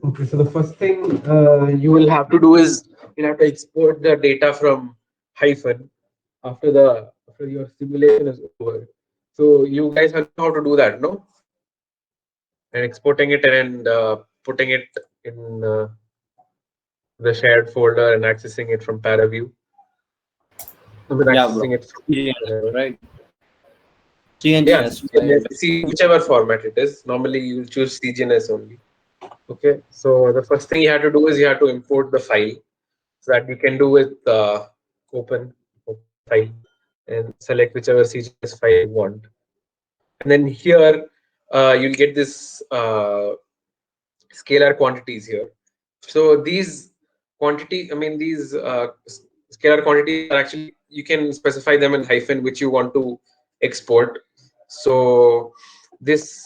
Okay, so the first thing you will have to do is you'll have to export the data from hyphen after your simulation is over. So you guys know how to do that, no? And exporting it and putting it in the shared folder and accessing it from paraview. I mean, Yeah, bro. accessing it from CNS, wherever. right? Yeah, CNS file. CGNS, see whichever format it is. Normally, you will choose CGNS only. Okay, so the first thing you have to do is you have to import the file. So that you can do with open file and select whichever CGS file you want. And then here you'll get this scalar quantities here. So these these scalar quantities are actually, you can specify them in hyphen which you want to export. So this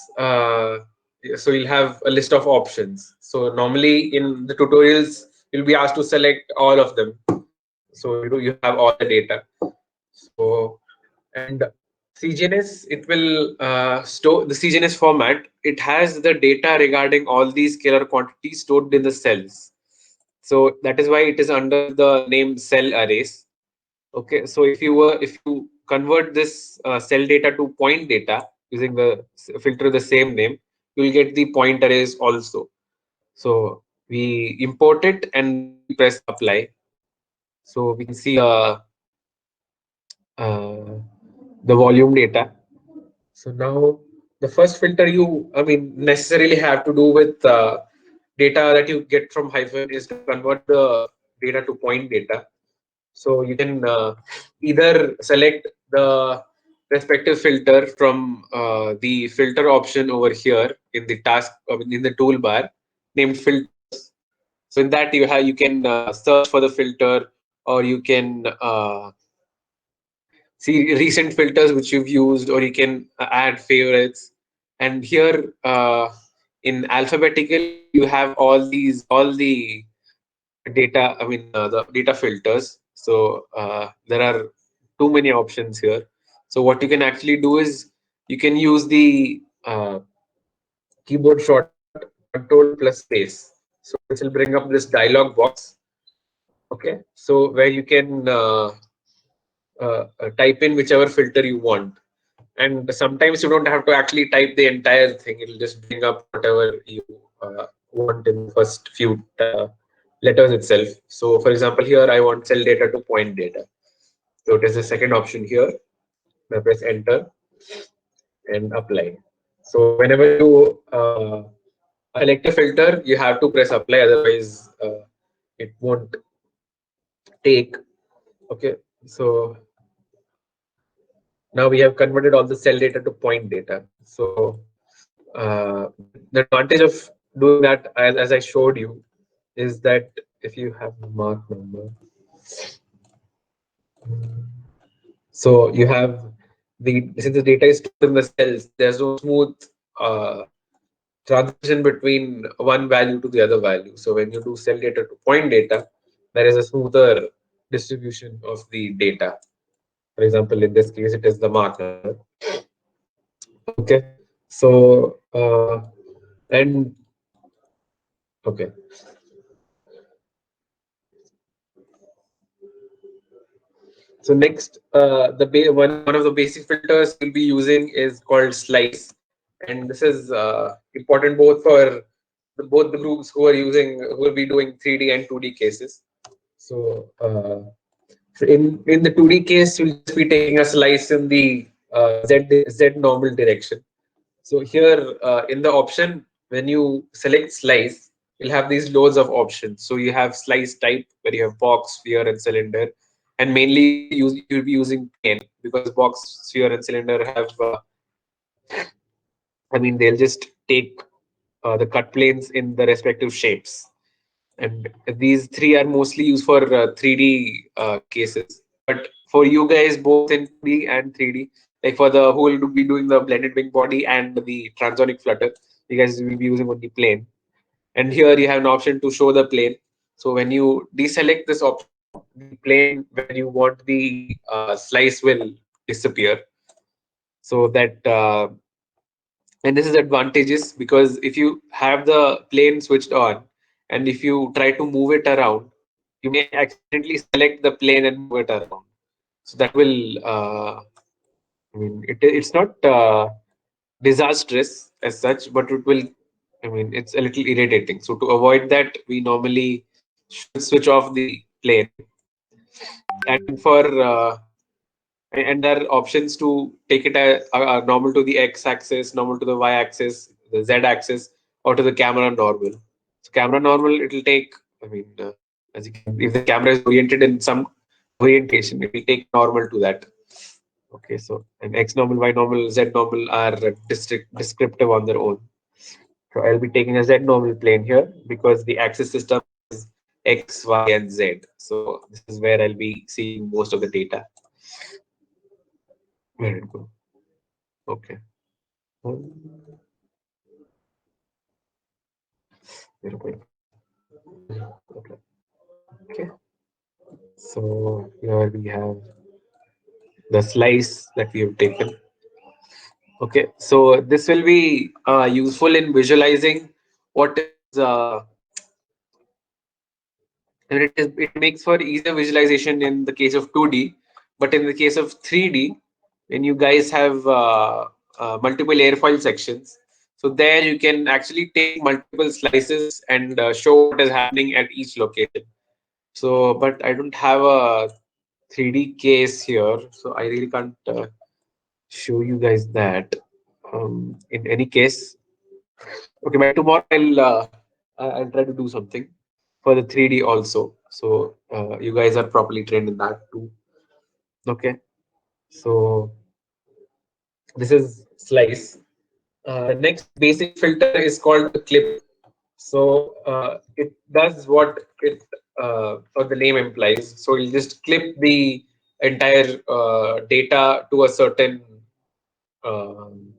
so you'll have a list of options. So normally in the tutorials you'll be asked to select all of them. So you have all the data. So and CGNS, it will store the CGNS format. It has the data regarding all these scalar quantities stored in the cells. So that is why it is under the name cell arrays. Okay, so if you convert this cell data to point data using the filter the same name, you will get the point arrays also. So we import it and then we press apply. So we can see uh, the volume data. So now the first filter you, necessarily have to do with data that you get from hyphen is to convert the data to point data. So you can either select the respective filter from the filter option over here in the in the toolbar named filters. So in that you can search for the filter, or you can see recent filters which you've used, or you can add favorites. And here in alphabetical you have all the data, the data filters. So there are too many options here. So what you can actually do is you can use the keyboard shortcut control plus space, so which will bring up this dialog box. Okay, so where you can type in whichever filter you want. And sometimes you don't have to actually type the entire thing, it'll just bring up whatever you want in the first few letters itself. So for example, here I want cell data to point data, so it is the second option here. I press enter and apply. So whenever you select a filter, you have to press apply, otherwise it won't take. Okay, so now we have converted all the cell data to point data. So the advantage of doing that, as I showed you, is that if you have a mark number, so you have since the data is stored in the cells, there's no smooth uh, transition between one value to the other value. So when you do cell data to point data, there is a smoother distribution of the data. For example, in this case, it is the mark number. Okay, so and okay. So next, one of the basic filters you'll be using is called slice, and this is important both for both the groups who will be doing 3D and 2D cases. So in the 2D case, you'll just be taking a slice in the Z normal direction. So here in the option, when you select slice, you'll have these loads of options. So you have slice type where you have box, sphere, and cylinder, and mainly you'll be using plane, because box, sphere, and cylinder have they'll just take the cut planes in the respective shapes. And these three are mostly used for 3D cases. But for you guys, both in 2D and 3D, like for the who will be doing the blended wing body and the transonic flutter, you guys will be using only plane. And here you have an option to show the plane. So when you deselect this option, the plane where you want the slice will disappear. So that And this is advantageous because if you have the plane switched on and if you try to move it around, you may accidentally select the plane and move it around. So that will, it's not disastrous as such, but it will, it's a little irritating. So to avoid that, we normally should switch off the plane. And there are options to take it normal to the x-axis, normal to the y-axis, the z-axis, or to the camera normal. So camera normal, it will take. As you can, if the camera is oriented in some orientation, it will take normal to that. Okay, so and x normal, y normal, z normal are descriptive on their own. So I'll be taking a z normal plane here because the axis system is x, y, and z. So this is where I'll be seeing most of the data. Very good. Okay. Um, 0.5. Okay. Okay. So here we have the slice that we have taken. Okay. So this will be useful in visualizing what is. And it makes for easier visualization in the case of 2D, but in the case of 3D, when you guys have multiple airfoil sections, so there you can actually take multiple slices and show what is happening at each location. So, but I don't have a 3D case here, so I really can't show you guys that. In any case, okay, by tomorrow I'll try to do something for the 3D also. So you guys are properly trained in that too. Okay. So this is slice. The next basic filter is called the clip. So it does what or the name implies. So you'll just clip the entire data to a certain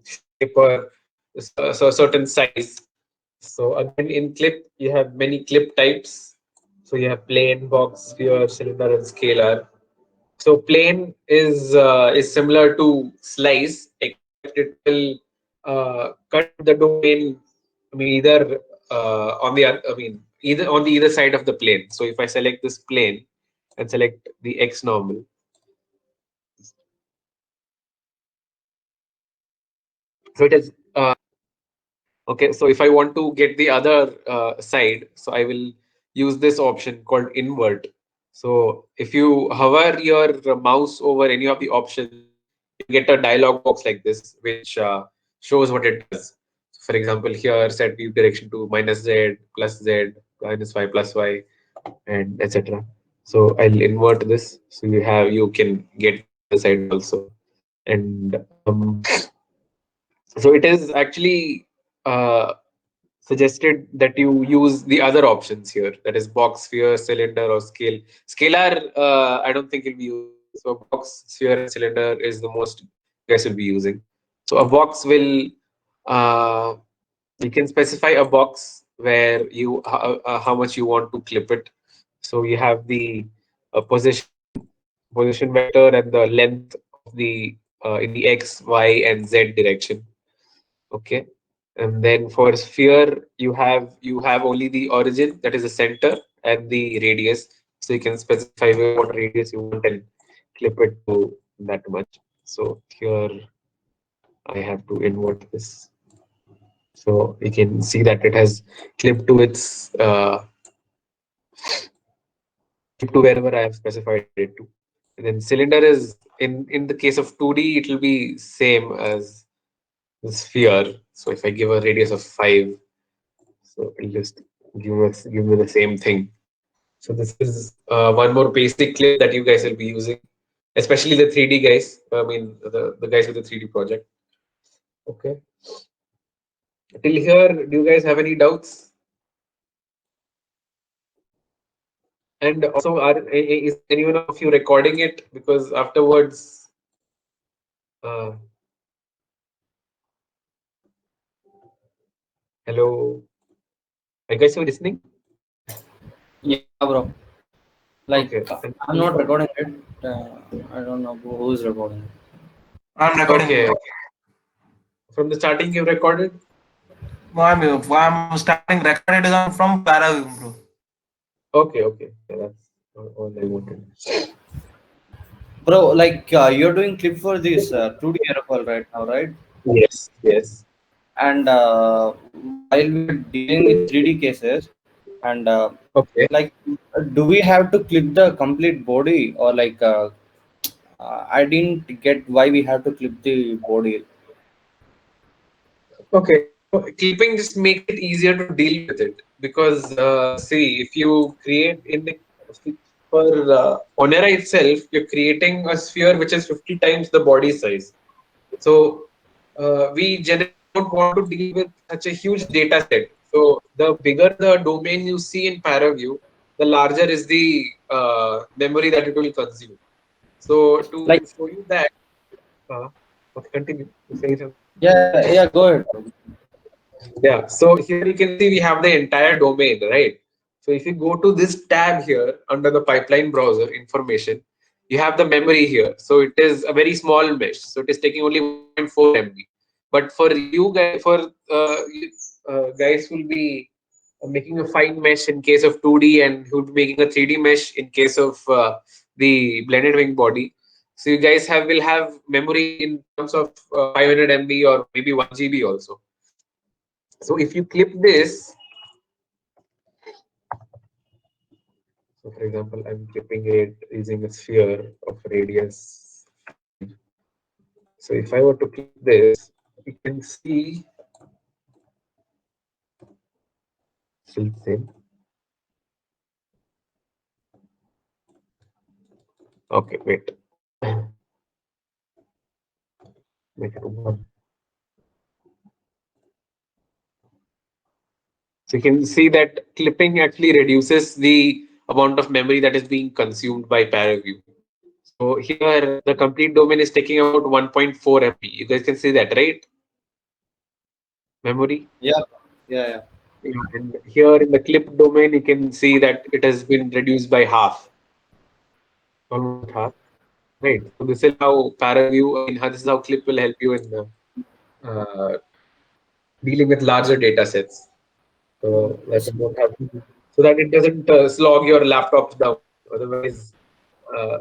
shape or so certain size. So again, in clip, you have many clip types. So you have plane, box, sphere, cylinder, and scalar. So plane is similar to slice, except it will cut the domain. Either either on the either side of the plane. So if I select this plane and select the x normal, so it is okay. So if I want to get the other side, so I will use this option called invert. So if you hover your mouse over any of the options, you get a dialog box like this, which shows what it does. So for example, here set view direction to z, minus y, plus y, and etc. So I'll invert this. So you can get the other side also. And so it is actually suggested that you use the other options here, that is box, sphere, cylinder, or scale. Scalar, I don't think you'll be using. So box, sphere, and cylinder is the most you guys will be using. So a box will uh, you can specify a box where how much you want to clip it. So you have the position vector and the length of the in the x, y, and z direction. Okay. And then for sphere, you have only the origin, that is the center, and the radius. So you can specify what radius you want and clip it to that much. So here I have to invert this. So you can see that it has clipped to its clipped to wherever I have specified it to. And then cylinder is in the case of 2D, it will be same as the sphere. So if I give a radius of 5, so it'll just give me the same thing. So this is one more basic clip that you guys will be using, especially the 3D guys. The guys with the 3D project. Okay. Till here, do you guys have any doubts? And also, is anyone of you recording it? Because afterwards, uh, hello, I guys are listening. Yeah, bro. Like, Okay. I'm not recording it. I don't know who's recording it. I'm recording. Okay. from the starting you've recorded? I'm starting recorded is on from paraview, bro. Okay, okay. Yeah, that's all I wanted. Bro, like you're doing clip for this 2D airfoil right now, right? Yes, yes. And while we are dealing with 3D cases, and Okay. like, do we have to clip the complete body, or like I didn't get why we have to clip the body. Okay, so clipping just makes it easier to deal with it because see, if you create in the for Onera itself, you're creating a sphere which is 50 times the body size. So we generally don't want to deal with such a huge data set. So the bigger the domain you see in paraview, the larger is the memory that it will consume. So to Like, show you that, uh, okay, continue. You're saying something? yeah, yeah, go ahead. Yeah, so here you can see we have the entire domain, right? So if you go to this tab here under the pipeline browser information, you have the memory here. So it is a very small mesh. So it is taking only 1.4 MB. But for you guys, guys who will be making a fine mesh in case of 2D and who will be making a 3D mesh in case of the blended wing body. So you guys will have memory in terms of 500 MB or maybe 1 GB also. So if you clip this, so for example, I'm clipping it using a sphere of radius 5. So if I were to clip this, you can see still the same. Okay, wait. Make it one. So you can see that clipping actually reduces the amount of memory that is being consumed by paraview. So here the complete domain is taking about 1.4 MB. You guys can see that, right? Memory. Yeah, yeah, yeah. Yeah, and here in the clip domain, you can see that it has been reduced by half, almost half. Right. So this is how paraview, I mean, this is how clip will help you in uh, dealing with larger data sets. So that you don't have to, so that it doesn't slog your laptops down. Otherwise,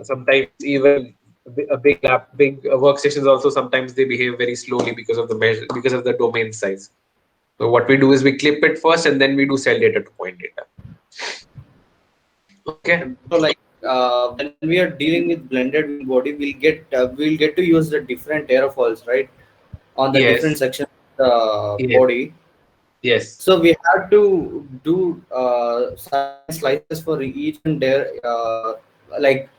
sometimes even a big workstations also sometimes they behave very slowly because of the measure, because of the domain size. So what we do is we clip it first and then we do cell data to point data. Okay. Okay, bro, like when we are dealing with blended wing body, we'll get to use the different aerofoils, right? On the different Yes. sections of the Yes. body. Yes. So we have to do certain slices for each and there. Like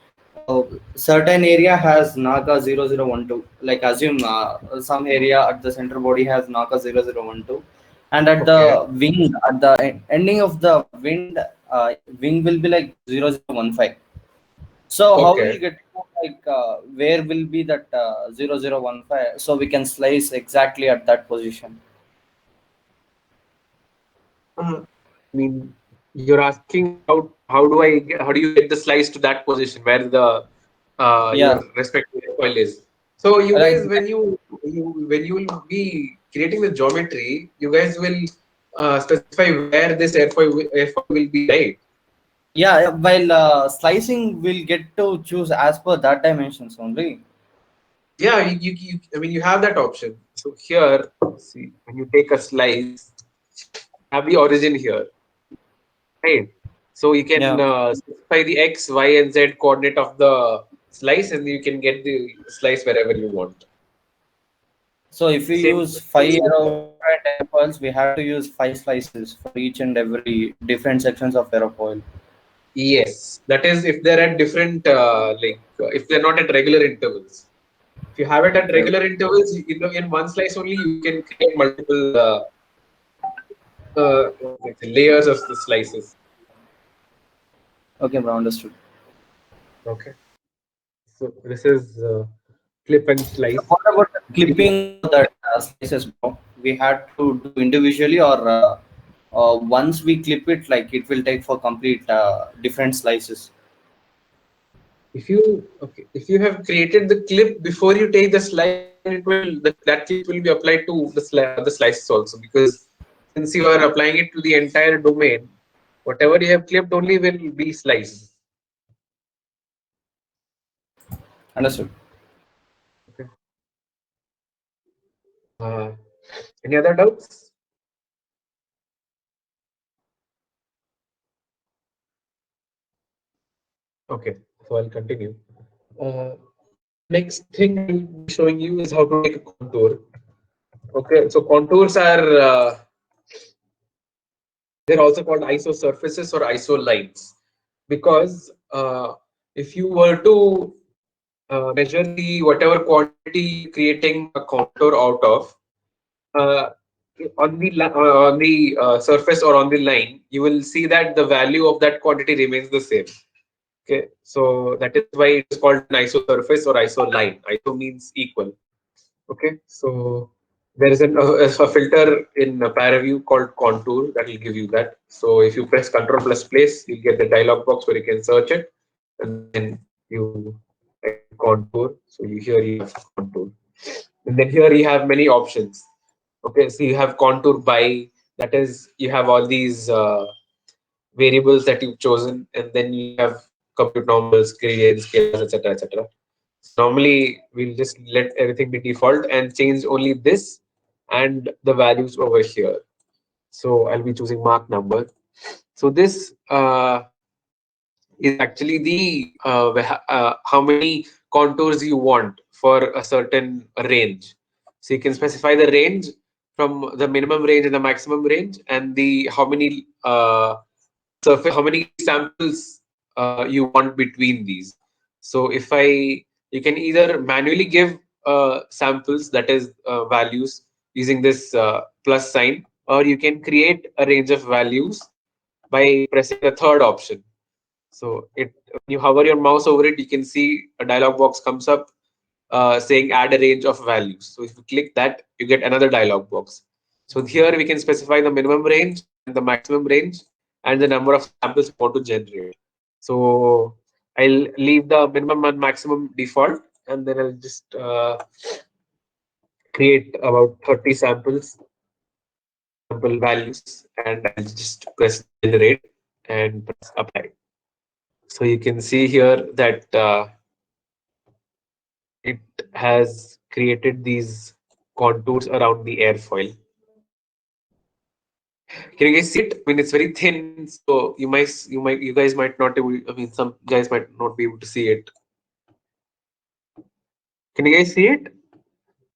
certain area has NACA0012. Like assume some area at the center body has NACA0012, and at Okay. the wing, at the ending of the wing will be like 0015. So how will Okay. you get to like where will be that 0015? So we can slice exactly at that position. I mean, you're asking about how do you get the slice to that position where the Yeah, your respective coil is. So you like guys, when you will be creating the geometry, you guys will specify where this airfoil will be, right? yeah, yeah, while slicing, we'll get to choose as per that dimensions only. Yeah, I mean, you have that option. So here, see, when you take a slice, have the origin here, right? So you can Yeah. specify the x, y, and z coordinate of the slice, and you can get the slice wherever you want. So if we Same. use five different aerofoils, we have to use five slices for each and every different sections of aerofoil. Yes, that is if they're at different, if they're not at regular intervals. If you have it at Okay. regular intervals, in one slice only, you can create multiple let's say layers of the slices. Okay, bro, understood. Okay. So this is clip and slice. What about the clipping for that slices, bro? We had to do individually, or once we clip it, like it will take for complete different slices. If you have created the clip before you take the slice, then it will that clip will be applied to the slices also, because since you are applying it to the entire domain, whatever you have clipped only will be sliced. Understood. Okay. Uh, any other doubts? Okay, so I'll continue. Uh, Next thing I'll be showing you is how to make a contour. Okay, so contours are they're also called iso surfaces or iso lines, because if you were to measure the whatever quantity you're creating a contour out of, uh, on the surface or on the line, you will see that the value of that quantity remains the same. Okay, so that is why it is called an isosurface or isoline. Iso means equal. Okay, so there is a filter in paraview called contour that will give you that. So if you press Control plus place, you'll get the dialog box where you can search it, and then you type contour. So here you have contour, and then here you have many options. Okay, so you have contour by, that is you have all these variables that you've chosen, and then you have compute normals, gradients, scalars, etc., etc. So normally we'll just let everything be default and change only this and the values over here. So I'll be choosing mark number. So this is actually the how many contours you want for a certain range. So you can specify the range from the minimum range and the maximum range, and the how many surface, how many samples you want between these. So if you can either manually give samples, that is values, using this plus sign, or you can create a range of values by pressing the third option. So when you hover your mouse over it, you can see a dialog box comes up saying add a range of values. So if you click that, you get another dialog box. So here we can specify the minimum range and the maximum range and the number of samples we want to generate. So I'll leave the minimum and maximum default, and then I'll just create about 30 sample values, and I'll just press generate and press apply. So you can see here that it has created these contours around the airfoil. Can you guys see it? I mean, it's very thin, so you guys might not able. I mean, some guys might not be able to see it. Can you guys see it,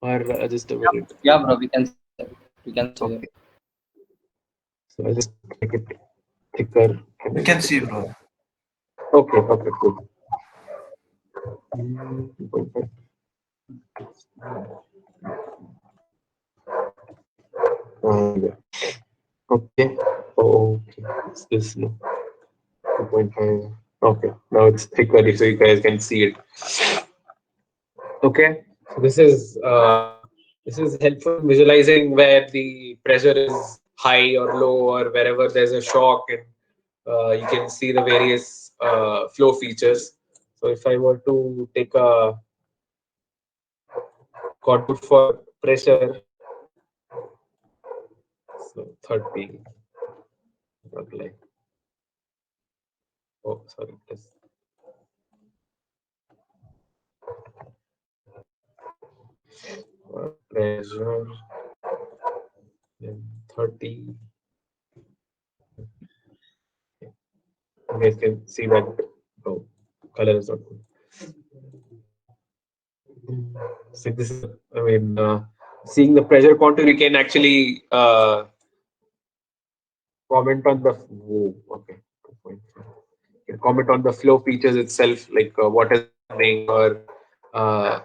or just a Yeah, minute? yeah, bro. We can see that. We can see that. Okay, so I'll just make it thicker. And You then can see, bro. okay, okay, good. 2.5. Yeah. Okay. Okay. It's this no. 2.5. Okay. Now it's thicker, so you guys can see it. Okay. So this is helpful in visualizing where the pressure is high or low, or wherever there's a shock, and you can see the various flow features. So if I were to take a contour for pressure, so 30, okay. Oh, sorry, this pressure, then 30. You guys can see that. Oh, color is not good. So this is, I mean, seeing the pressure contour, you can actually comment on the. Whoa, okay. 2.5. You can comment on the flow features itself, like what is happening, or uh,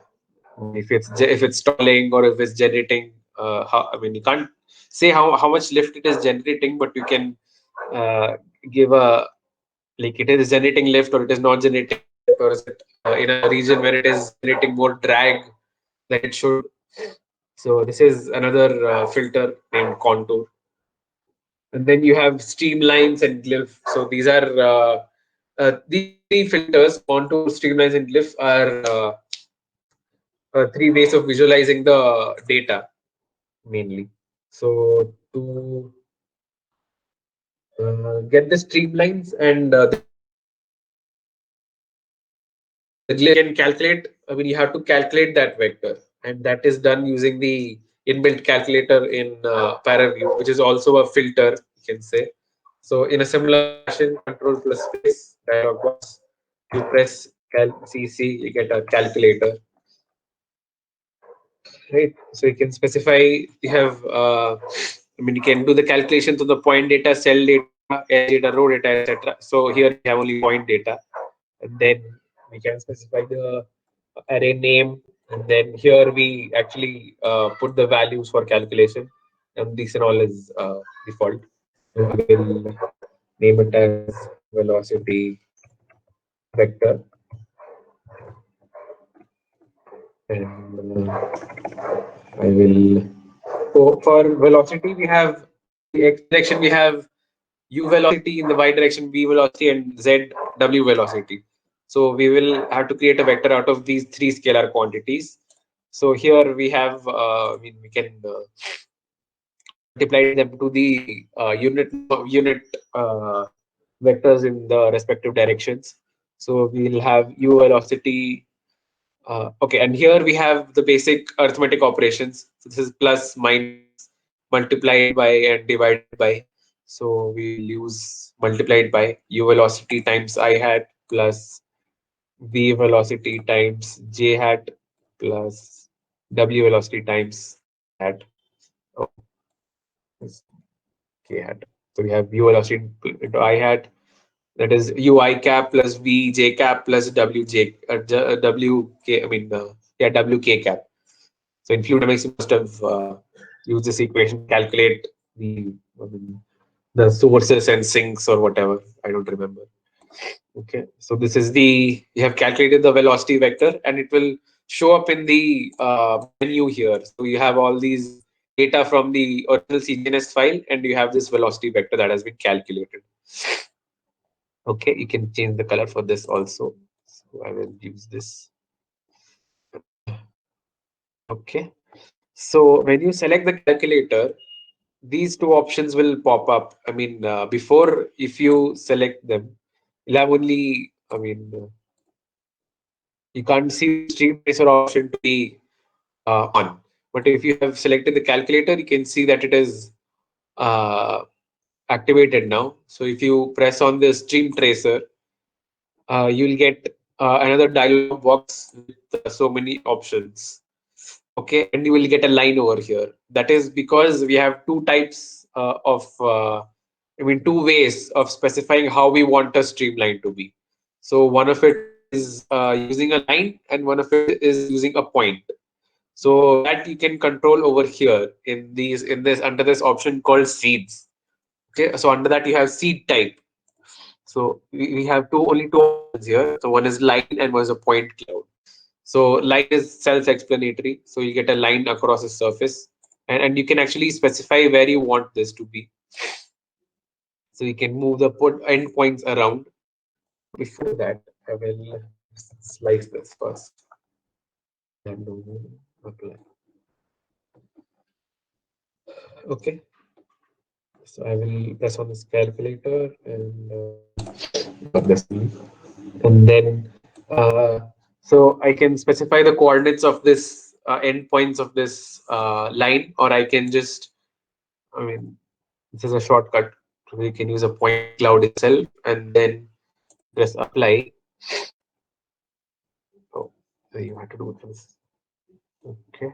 if it's stalling, or if it's generating. How, I mean, you can't say how much lift it is generating, but you can give a, like, it is generating lift or it is not generating lift, or is it in a region where it is generating more drag than it should. So this is another filter named contour. And then you have streamlines and glyph. So these three filters, contour, streamlines, and glyph, are three ways of visualizing the data mainly. So to get the streamlines and the can calculate, I mean, you have to calculate that vector, and that is done using the inbuilt calculator in paraview, which is also a filter, you can say. So in a similar fashion, control plus space dialog box, you press cal cc, you get a calculator, right? So you can specify, you have I mean, you can do the calculations of the point data, cell data, edge data, row data, etc. So here we have only point data, and then we can specify the array name, and then here we actually put the values for calculation, and this and all is default. So I will name it as velocity vector, and I will. So for velocity, we have in the x direction we have u velocity, in the y direction v velocity, and z w velocity. So we will have to create a vector out of these three scalar quantities. So here we have, I mean, we can multiply them to the unit vectors in the respective directions. So we'll have u velocity. Okay, and here we have the basic arithmetic operations. So this is plus, minus, multiplied by, and divided by. So we will use multiplied by u velocity times I hat plus v velocity times j hat plus w velocity times k hat. Oh, it's k hat. So we have u velocity into I hat, that is ui cap plus v j cap plus w k. I mean, yeah, w k cap. So in fluid dynamics, you must have used this equation to calculate the, I mean, the sources and sinks or whatever. I don't remember. Okay, so this is the, you have calculated the velocity vector, and it will show up in the menu here. So you have all these data from the original CGNS file, and you have this velocity vector that has been calculated. Okay, you can change the color for this also. So I will use this. Okay, so when you select the calculator, these two options will pop up. I mean, before, if you select them, you'll have only, I mean, you can't see the stream tracer option to be on. But if you have selected the calculator, you can see that it is uh, activated now. So if you press on the stream tracer, you'll get another dialog box with so many options. Okay, and you will get a line over here. That is because we have two types of I mean, two ways of specifying how we want a streamline to be. So one of it is using a line, and one of it is using a point. So that you can control over here in these, in this, under this option called seeds. Okay, so under that you have seed type. So we have only two options here. So one is line and one is a point cloud. So line is self-explanatory. So you get a line across a surface, and you can actually specify where you want this to be. So you can move the put endpoints around. Before that, I will slice this first and apply. Okay. So I will press on this calculator and this, and then so I can specify the coordinates of this endpoints of this line, or I can just, I mean, this is a shortcut. So you can use a point cloud itself and then press apply. Oh, so you have to do this. Okay,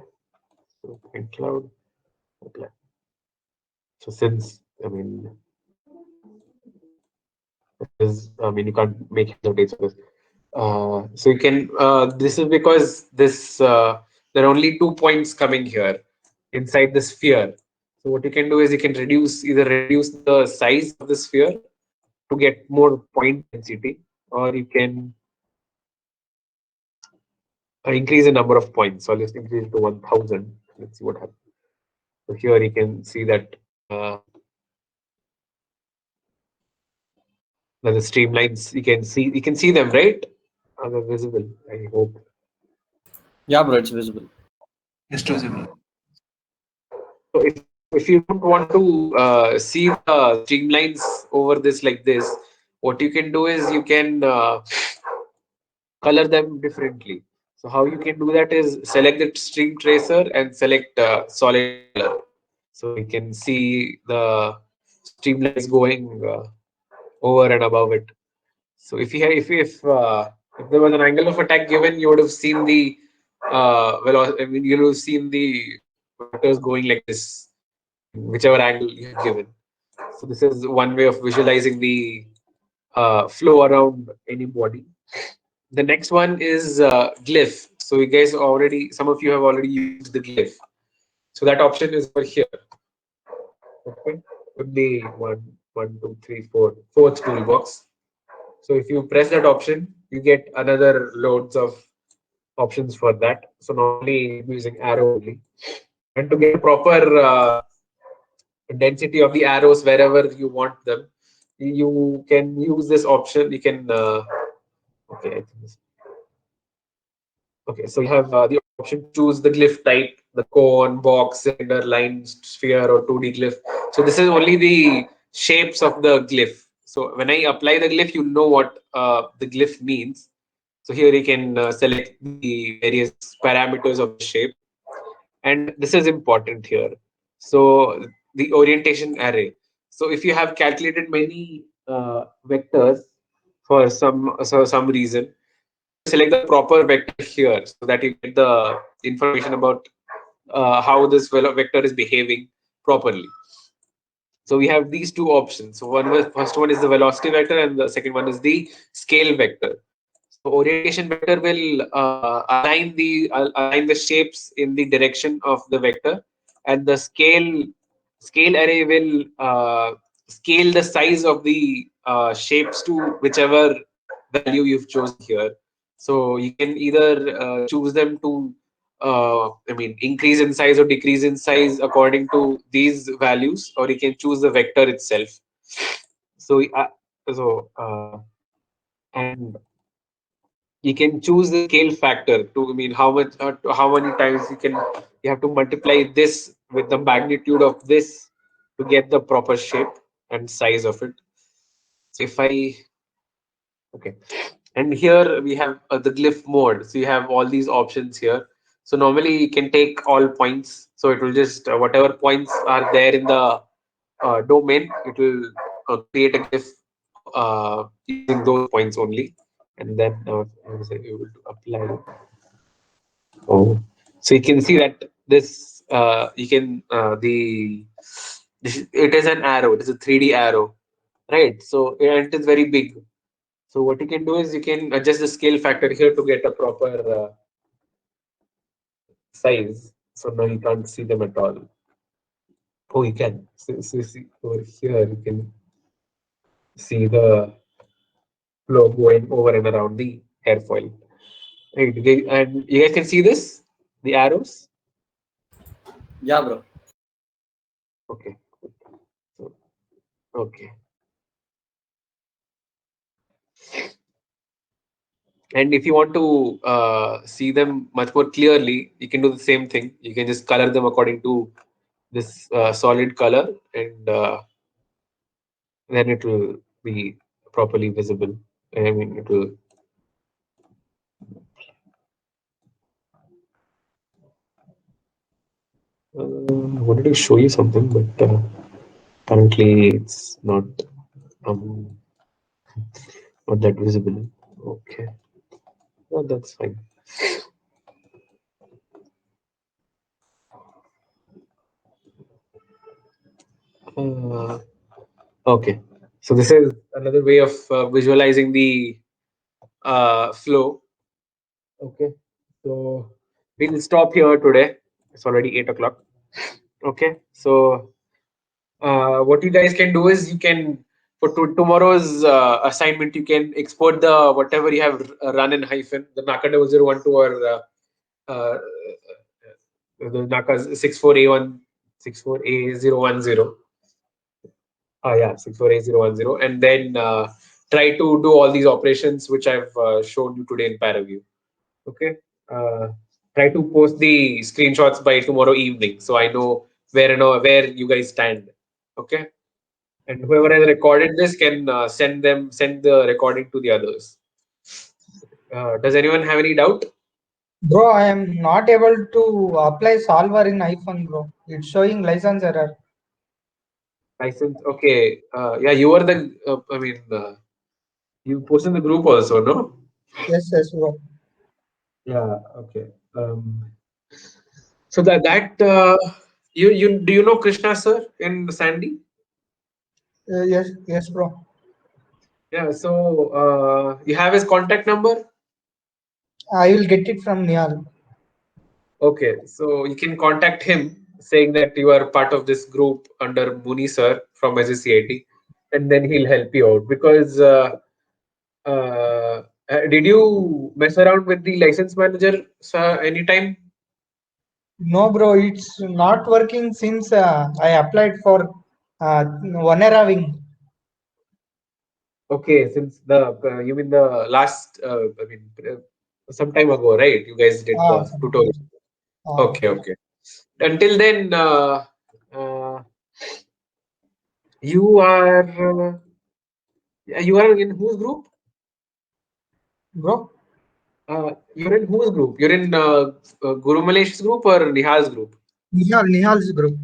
so point cloud apply. So since, I mean, I mean, you can't make updates of this. So you can. This is because this there are only 2 points coming here inside the sphere. So what you can do is you can reduce the size of the sphere to get more point density, or you can increase the number of points. So let's increase it to 1,000. Let's see what happens. So here you can see that the streamlines, you can see them, right? Are they visible? I hope. Yeah, bro, it's visible. It's visible. So if you don't want to see the streamlines over this like this, what you can do is you can color them differently. So how you can do that is select the stream tracer and select solid color. So you can see the streamlines going over and above it. So if there was an angle of attack given, you would have seen the I mean, you would have seen the vectors going like this, whichever angle you have given. So this is one way of visualizing the flow around any body. The next one is glyph. So you guys already, some of you have already used the glyph. So that option is over here. Okay, with the one, two, three, four, fourth toolbox. So if you press that option, you get another loads of options for that. So normally I'm using arrow only. And to get a proper density of the arrows wherever you want them, you can use this option. You can okay, I think okay. So you have the option to choose the glyph type, the cone, box, cylinder, line, sphere, or 2D glyph. So this is only the shapes of the glyph. So when I apply the glyph, you know what the glyph means. So here you can select the various parameters of the shape, and this is important here. So the orientation array. So if you have calculated many vectors for some reason, you have to select the proper vector here so that you get the information about how this vector is behaving properly. So we have these two options. So first one is the velocity vector, and the second one is the scale vector. So orientation vector will align the shapes in the direction of the vector, and the scale array will scale the size of the shapes to whichever value you've chosen here. So you can either choose them to I mean increase in size or decrease in size according to these values, or you can choose the vector itself. So and you can choose the scale factor to I mean how many times you have to multiply this with the magnitude of this to get the proper shape and size of it. So if I okay, and here we have the glyph mode. So you have all these options here. So normally you can take all points. So it will just whatever points are there in the domain, it will create a glyph using those points only, and then I was able to apply. Oh, so you can see that this you can it is an arrow. It is a 3D arrow, right? So and it is very big. So what you can do is you can adjust the scale factor here to get a proper size. So now you can't see them at all. Oh, you can. So see over here you can see the flow going over and around the airfoil. Right, and you guys can see this, the arrows. Yeah, bro. Okay. So, okay. And if you want to see them much more clearly, you can do the same thing. You can just color them according to this solid color, and then it will be properly visible. I mean, it will. Wanted to show you something, but apparently it's um, not that visible. Okay, well, that's fine. Uh, okay, so this is another way of visualizing the flow. Okay, so we'll stop here today. It's already 8 o'clock. Okay, so what you guys can do is you can for tomorrow's assignment you can export the whatever you have run in hyphen the NACA0012 or uh, the NACA 64A1010. Oh yeah, 64A010, and then try to do all these operations which I've shown you today in paraview. Okay. Uh, try to post the screenshots by tomorrow evening, so I know where you guys stand. Okay, and whoever has recorded this can send the recording to the others. Does anyone have any doubt? Bro, I am not able to apply solver in iPhone, bro. It's showing license error. License. Okay. Yeah, you are the. You post in the group also, no? Yes, yes, bro. Yeah. Okay. So you do you know Krishna sir in Sandy? Yes, yes, bro. Yeah. So you have his contact number. I will get it from Nihal. Okay. So you can contact him saying that you are part of this group under Muni sir from SCIT, and then he'll help you out because. Did you mess around with the license manager anytime? No, bro, it's not working since I applied for Vanera Wing. Okay, since the you mean the last some time ago, right? You guys did the tutorial. Something. Okay, okay. Until then, uh, you are you are in whose group? Bro, You're in whose group? You're in Guru Malesh's group or Nihal's group? Nihal's group.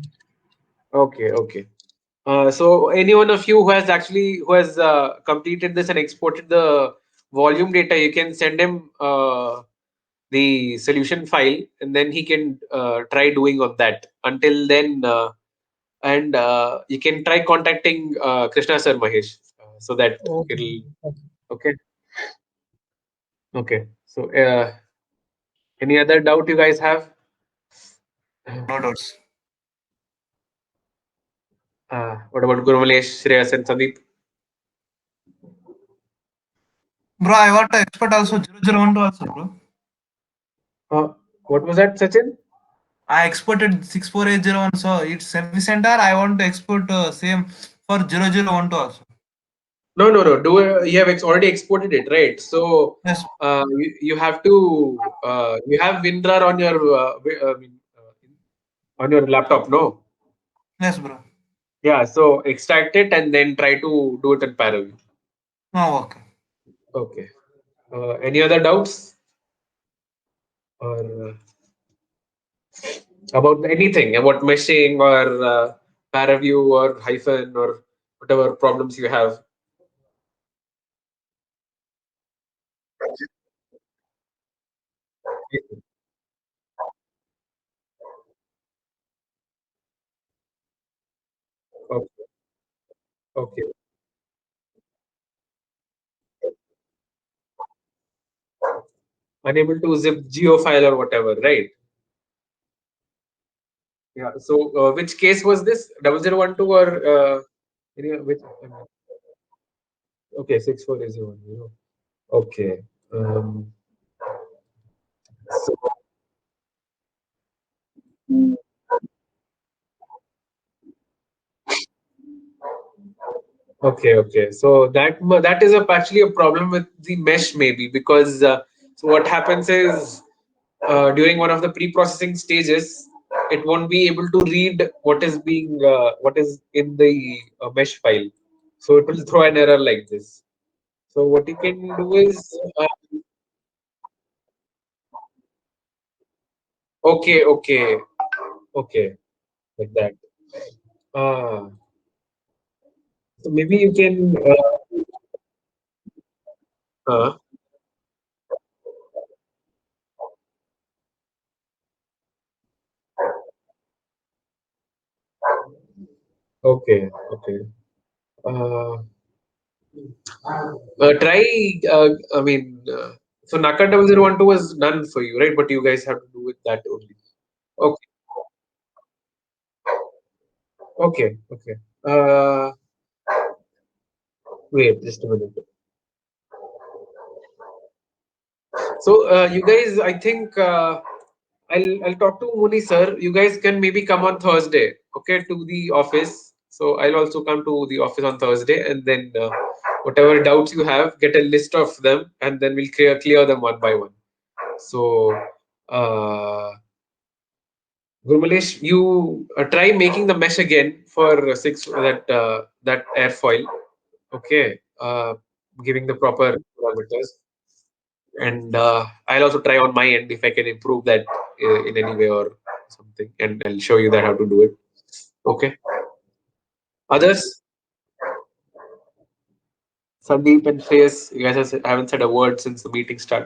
Okay, okay. So any one of you who has completed this and exported the volume data, you can send him the solution file, and then he can try doing on that. Until then, and you can try contacting Krishna sir Mahesh, so that Okay. it'll Okay. okay. Okay. So any other doubt you guys have? No, no doubts. What about Guru Malesh, Shreyas, and Sandeep? Bro, I want to expert also 0012 also, bro. Uh, what was that, Sachin? I exported 64801, so it's service center. I want to export same for 0012 also. No, no, no. You have already exported it, right? So Yes, you have to you have WinRAR on your on your laptop, no? yes, bro. Yeah. So extract it and then try to do it in paraview. Oh, okay. Okay. Any other doubts or about anything about meshing or paraview or hyphen or whatever problems you have? Okay. Okay. Unable to zip geo file or whatever, right? Yeah. So which case was this? 0012 or which? Okay, 64801. Okay. Um, so, okay, okay. So that is actually a problem with the mesh maybe because so what happens is during one of the pre-processing stages, it won't be able to read what is in the mesh file. So it will throw an error like this. So what you can do is okay, okay, okay, like that. Ah, so maybe you can. Uh, okay, okay. Uh, try. I mean, so NACA0012 was done for you, right? But you guys have to do with that only. Okay, okay, okay. Uh, wait, just a minute. So you guys, I think I'll talk to Muni sir. You guys can maybe come on Thursday, okay, to the office. So I'll also come to the office on Thursday, and then whatever doubts you have, get a list of them, and then we'll clear them one by one. So Gurmalesh, you try making the mesh again for six that airfoil. Okay, giving the proper parameters, and I'll also try on my end if I can improve that in any way or something, and I'll show you that how to do it. Okay. Others, Sandeep and Shreyas, you guys haven't said a word since the meeting started.